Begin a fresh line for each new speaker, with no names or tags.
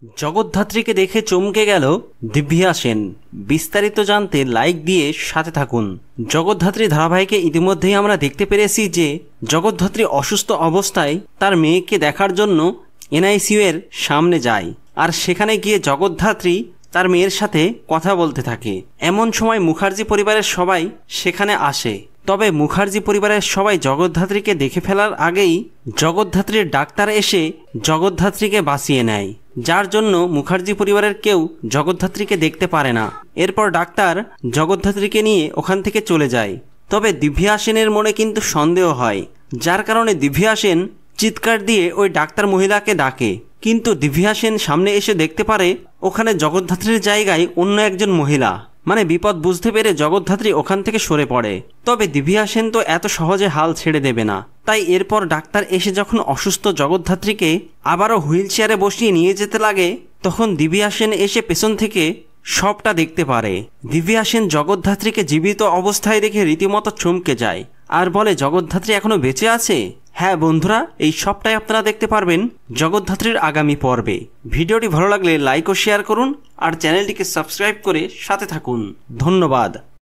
জগদ্ধাত্রীকে দেখে চমকে গেল দিব্যা সেন। বিস্তারিত জানতে লাইক দিয়ে সাথে থাকুন। জগদ্ধাত্রী ধারাবাহিকে ইতিমধ্যেই আমরা দেখতে পেরেছি যে জগদ্ধাত্রী অসুস্থ অবস্থায় তার মেয়েকে দেখার জন্য এনআইসিইউ এর সামনে যায়, আর সেখানে গিয়ে জগদ্ধাত্রী তার মেয়ের সাথে কথা বলতে থাকে। এমন সময় মুখার্জি পরিবারের সবাই সেখানে আসে। তবে মুখার্জি পরিবারের সবাই জগদ্ধাত্রীকে দেখে ফেলার আগেই জগদ্ধাত্রীর ডাক্তার এসে জগদ্ধাত্রীকে বাঁচিয়ে নেয়, যার জন্য মুখার্জি পরিবারের কেউ জগদ্ধাত্রীকে দেখতে পারে না। এরপর ডাক্তার জগদ্ধাত্রীকে নিয়ে ওখান থেকে চলে যায়। তবে দিব্যা সেনের মনে কিন্তু সন্দেহ হয়, যার কারণে দিব্যা সেন চিৎকার দিয়ে ওই ডাক্তার মহিলাকে ডাকে। কিন্তু দিব্যা সেন সামনে এসে দেখতে পারে ওখানে জগদ্ধাত্রীর জায়গায় অন্য একজন মহিলা। মানে বিপদ বুঝতে পেরে জগদ্ধাত্রী ওখান থেকে সরে পড়ে। তবে দিব্যা সেন তো এত সহজে হাল ছেড়ে দেবে না, তাই এরপর ডাক্তার এসে যখন অসুস্থ জগদ্ধাত্রীকে আবারও হুইল চেয়ারে বসিয়ে নিয়ে যেতে লাগে, তখন দিব্যা সেন এসে পেছন থেকে সবটা দেখতে পারে। দিব্যা সেন জগদ্ধাত্রীকে জীবিত অবস্থায় দেখে রীতিমতো চমকে যায় আর বলে, জগদ্ধাত্রী এখনো বেঁচে আছে? হ্যাঁ বন্ধুরা, এই সবটাই আপনারা দেখতে পারবেন জগদ্ধাত্রীর আগামী পর্বে। ভিডিওটি ভালো লাগলে লাইক ও শেয়ার করুন আর চ্যানেলটিকে সাবস্ক্রাইব করে সাথে থাকুন। ধন্যবাদ।